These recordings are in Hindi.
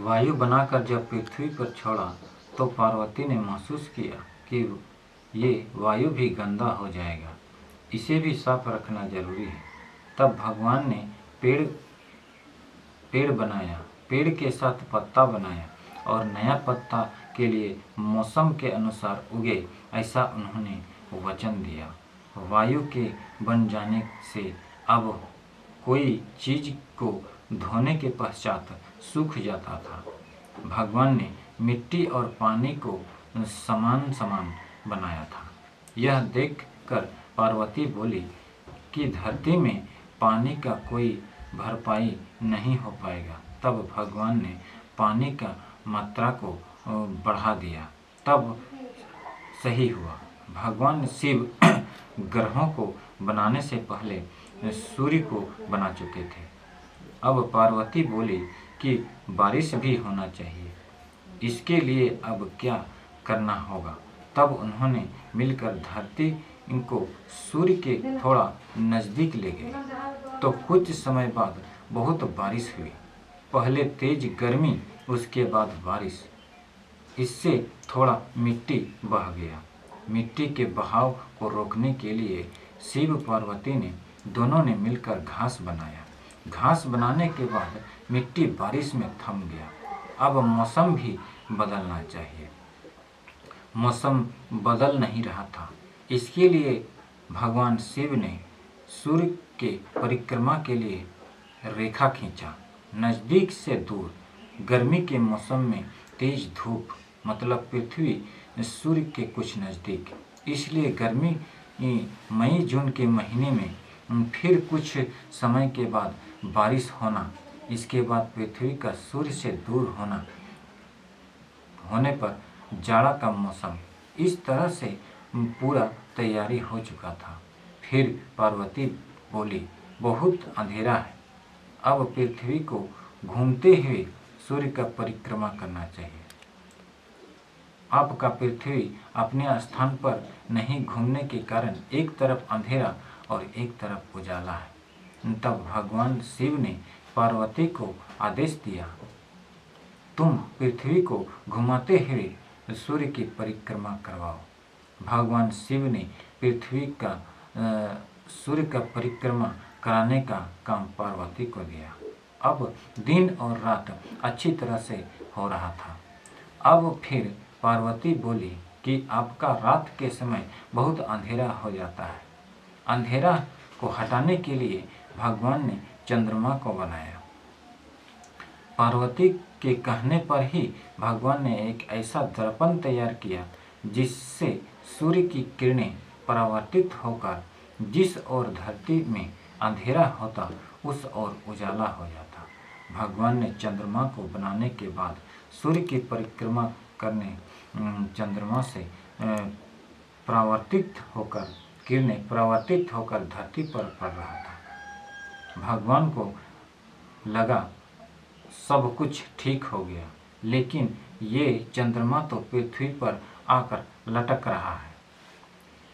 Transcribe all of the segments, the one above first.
वायु बनाकर जब पृथ्वी पर छोड़ा तो पार्वती ने महसूस किया कि ये वायु भी गंदा हो जाएगा, इसे भी साफ रखना जरूरी है। तब भगवान ने पेड़ बनाया, पेड़ के साथ पत्ता बनाया और नया पत्ता के लिए मौसम के अनुसार उगे, ऐसा उन्होंने वचन दिया। वायु के बन जाने से अब कोई चीज को धोने के पश्चात सूख जाता था। भगवान ने मिट्टी और पानी को समान समान बनाया था। यह देखकर पार्वती बोली कि धरती में पानी का कोई भरपाई नहीं हो पाएगा। तब भगवान ने पानी का मात्रा को बढ़ा दिया, तब सही हुआ। भगवान शिव ग्रहों को बनाने से पहले सूर्य को बना चुके थे। अब पार्वती बोली कि बारिश भी होना चाहिए, इसके लिए अब क्या करना होगा। तब उन्होंने मिलकर धरती को सूर्य के थोड़ा नज़दीक ले गए तो कुछ समय बाद बहुत बारिश हुई। पहले तेज गर्मी, उसके बाद बारिश। इससे थोड़ा मिट्टी बह गया। मिट्टी के बहाव को रोकने के लिए शिव पार्वती ने दोनों ने मिलकर घास बनाया। घास बनाने के बाद मिट्टी बारिश में थम गया। अब मौसम भी बदलना चाहिए। मौसम बदल नहीं रहा था। इसके लिए भगवान शिव ने सूर्य के परिक्रमा के लिए रेखा खींचा, नज़दीक से दूर। गर्मी के मौसम में तेज धूप, मतलब पृथ्वी सूर्य के कुछ नज़दीक। इसलिए गर्मी मई जून के महीने में फिर कुछ समय के बाद बारिश होना, इसके बाद पृथ्वी का सूर्य से दूर होने पर जाड़ा का मौसम। इस तरह से पूरा तैयारी हो चुका था। फिर पार्वती बोली, बहुत अंधेरा है, अब पृथ्वी को घूमते हुए सूर्य का परिक्रमा करना चाहिए। आपका पृथ्वी अपने स्थान पर नहीं घूमने के कारण एक तरफ अंधेरा और एक तरफ उजाला है। तब भगवान शिव ने पार्वती को आदेश दिया, तुम पृथ्वी को घुमाते हुए सूर्य की परिक्रमा करवाओ। भगवान शिव ने पृथ्वी का सूर्य का परिक्रमा कराने का काम पार्वती को दिया। अब दिन और रात अच्छी तरह से हो रहा था। अब फिर पार्वती बोली कि आपका रात के समय बहुत अंधेरा हो जाता है। अंधेरा को हटाने के लिए भगवान ने चंद्रमा को बनाया। पार्वती के कहने पर ही भगवान ने एक ऐसा दर्पण तैयार किया जिससे सूर्य की किरणें परावर्तित होकर जिस ओर धरती में अंधेरा होता उस ओर उजाला हो जाता। भगवान ने चंद्रमा को बनाने के बाद सूर्य की परिक्रमा करने चंद्रमा से किरणें परावर्तित होकर धरती पर पड़ रहा था। भगवान को लगा सब कुछ ठीक हो गया, लेकिन ये चंद्रमा तो पृथ्वी पर आकर लटक रहा है।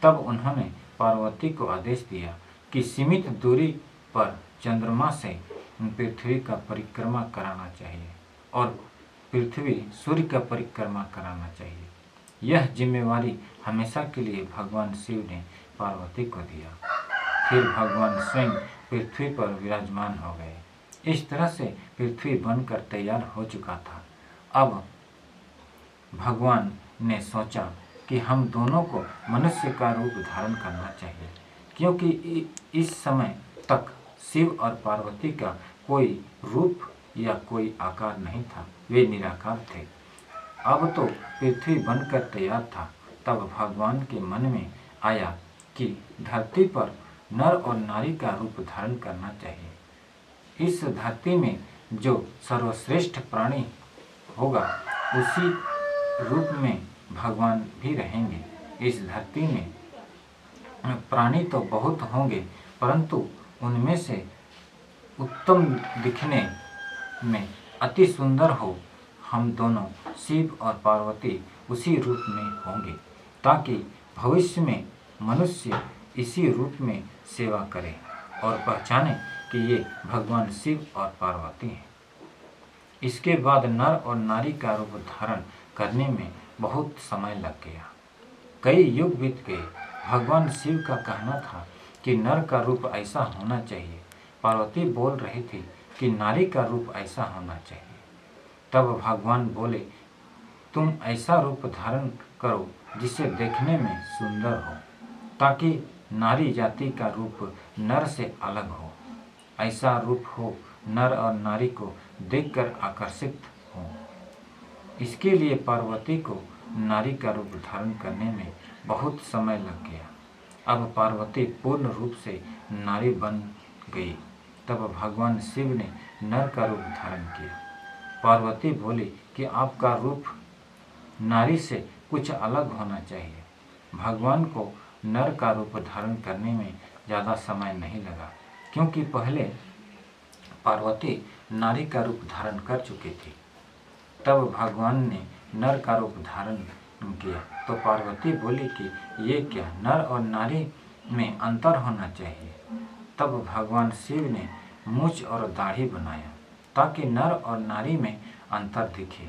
तब उन्होंने पार्वती को आदेश दिया कि सीमित दूरी पर चंद्रमा से पृथ्वी का परिक्रमा कराना चाहिए और पृथ्वी सूर्य का परिक्रमा कराना चाहिए। यह जिम्मेवारी हमेशा के लिए भगवान शिव ने पार्वती को दिया। फिर भगवान स्वयं पृथ्वी पर विराजमान हो गए। इस तरह से पृथ्वी बनकर तैयार हो चुका था। अब भगवान ने सोचा कि हम दोनों को मनुष्य का रूप धारण करना चाहिए, क्योंकि इस समय तक शिव और पार्वती का कोई रूप या कोई आकार नहीं था, वे निराकार थे। अब तो पृथ्वी बनकर तैयार था। तब भगवान के मन में आया कि धरती पर नर और नारी का रूप धारण करना चाहिए। इस धरती में जो सर्वश्रेष्ठ प्राणी होगा उसी रूप में भगवान भी रहेंगे। इस धरती में प्राणी तो बहुत होंगे, परंतु उनमें से उत्तम दिखने में अति सुंदर हो हम दोनों शिव और पार्वती उसी रूप में होंगे, ताकि भविष्य में मनुष्य इसी रूप में सेवा करे और पहचाने कि ये भगवान शिव और पार्वती हैं। इसके बाद नर और नारी का रूप धारण करने में बहुत समय लग गया। कई युग बीत गए। भगवान शिव का कहना था कि नर का रूप ऐसा होना चाहिए। पार्वती बोल रही थी कि नारी का रूप ऐसा होना चाहिए। तब भगवान बोले, तुम ऐसा रूप धारण करो जिसे देखने में सुंदर हो, ताकि नारी जाति का रूप नर से अलग हो। ऐसा रूप हो नर और नारी को देखकर आकर्षित हो। इसके लिए पार्वती को नारी का रूप धारण करने में बहुत समय लग गया। अब पार्वती पूर्ण रूप से नारी बन गई। तब भगवान शिव ने नर का रूप धारण किया। पार्वती बोली कि आपका रूप नारी से कुछ अलग होना चाहिए। भगवान को नर का रूप धारण करने में ज़्यादा समय नहीं लगा, क्योंकि पहले पार्वती नारी का रूप धारण कर चुकी थी। तब भगवान ने नर का रूप धारण किया तो पार्वती बोली कि ये क्या, नर और नारी में अंतर होना चाहिए। तब भगवान शिव ने मूंछ और दाढ़ी बनाया ताकि नर और नारी में अंतर दिखे।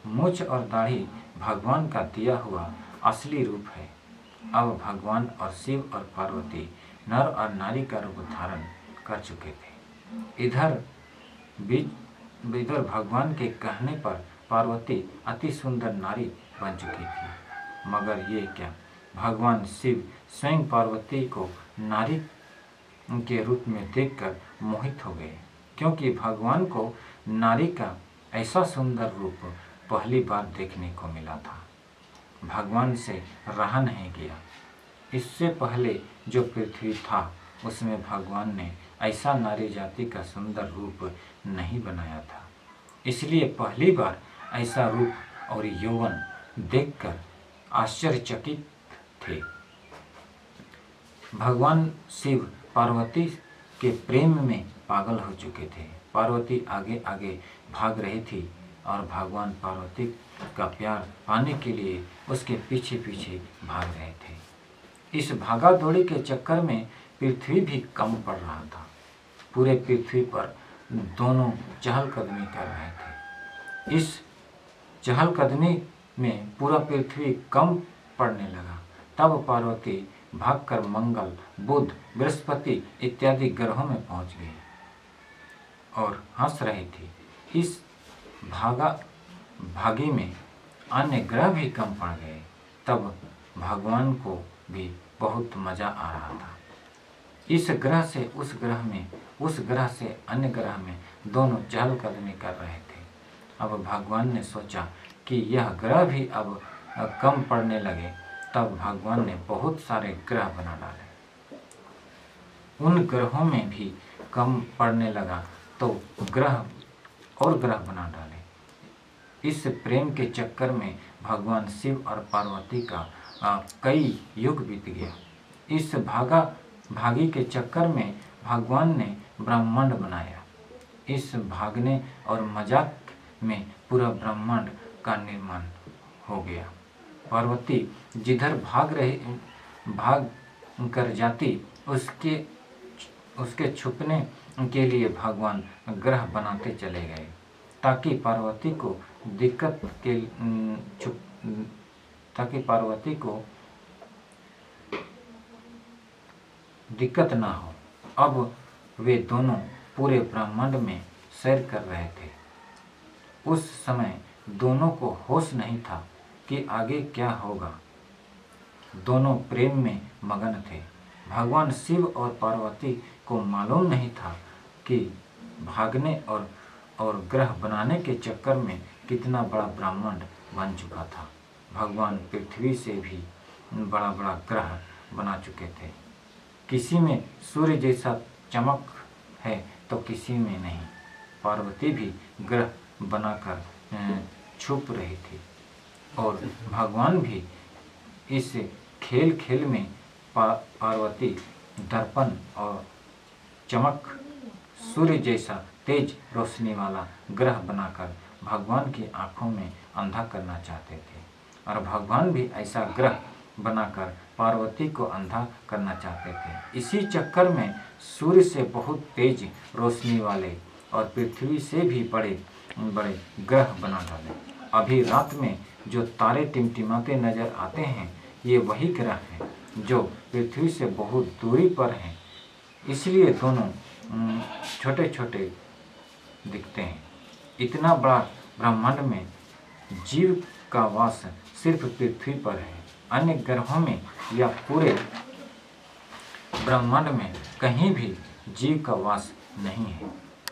मूंछ और दाढ़ी भगवान का दिया हुआ असली रूप है। अब भगवान और शिव और पार्वती नर और नारी का रूप धारण कर चुके थे। इधर भगवान के कहने पर पार्वती अति सुंदर नारी बन चुकी थी। मगर ये क्या, भगवान शिव स्वयं पार्वती को नारी के रूप में देखकर मोहित हो गए, क्योंकि भगवान को नारी का ऐसा सुंदर रूप पहली बार देखने को मिला था। भगवान से रहा नहीं गया। इससे पहले जो पृथ्वी था उसमें भगवान ने ऐसा नारी जाति का सुंदर रूप नहीं बनाया था। इसलिए पहली बार ऐसा रूप और यौवन देखकर आश्चर्यचकित थे। भगवान शिव पार्वती के प्रेम में पागल हो चुके थे। पार्वती आगे आगे भाग रही थी और भगवान पार्वती का प्यार पाने के लिए उसके पीछे पीछे भाग रहे थे। इस भागा दौड़ी के चक्कर में पृथ्वी भी कम पड़ रहा था। पूरे पृथ्वी पर दोनों चहलकदमी कर रहे थे। इस चहलकदमी में पूरा पृथ्वी कम पड़ने लगा। तब पार्वती भागकर मंगल, बुध, बृहस्पति इत्यादि ग्रहों में पहुंच गई और हंस रही थी। इस भागी में अन्य ग्रह भी कम पड़ गए। तब भगवान को भी बहुत मजा आ रहा था। इस ग्रह से उस ग्रह में, उस ग्रह से अन्य ग्रह में दोनों चहलकदमी कर रहे थे। अब भगवान ने सोचा कि यह ग्रह भी अब कम पड़ने लगे। तब भगवान ने बहुत सारे ग्रह बना डाले। उन ग्रहों में भी कम पड़ने लगा तो ग्रह और ग्रह बना डाले। इस प्रेम के चक्कर में भगवान शिव और पार्वती का कई युग बीत गया। इस भागी के चक्कर में भगवान ने ब्रह्मांड बनाया। इस भागने और मजाक में पूरा ब्रह्मांड का निर्माण हो गया। पार्वती जिधर भाग कर जाती उसके छुपने के लिए भगवान ग्रह बनाते चले गए, ताकि पार्वती को दिक्कत ना हो। अब वे दोनों पूरे ब्रह्मांड में सैर कर रहे थे। उस समय दोनों को होश नहीं था कि आगे क्या होगा। दोनों प्रेम में मगन थे। भगवान शिव और पार्वती को मालूम नहीं था कि भागने और ग्रह बनाने के चक्कर में कितना बड़ा ब्रह्मांड बन चुका था। भगवान पृथ्वी से भी बड़ा बड़ा ग्रह बना चुके थे। किसी में सूर्य जैसा चमक है तो किसी में नहीं। पार्वती भी ग्रह बनाकर छुप रही थी और भगवान भी इस खेल में पार्वती दर्पण और चमक सूर्य जैसा तेज रोशनी वाला ग्रह बनाकर भगवान की आंखों में अंधा करना चाहते थे, और भगवान भी ऐसा ग्रह बनाकर पार्वती को अंधा करना चाहते थे। इसी चक्कर में सूर्य से बहुत तेज रोशनी वाले और पृथ्वी से भी बड़े बड़े ग्रह बना डाले। अभी रात में जो तारे टिमटिमाते नजर आते हैं, ये वही ग्रह हैं जो पृथ्वी से बहुत दूरी पर हैं, इसलिए दोनों छोटे छोटे दिखते हैं। इतना बड़ा ब्रह्मांड में जीव का वास सिर्फ पृथ्वी पर है। अन्य ग्रहों में या पूरे ब्रह्मांड में कहीं भी जीव का वास नहीं है।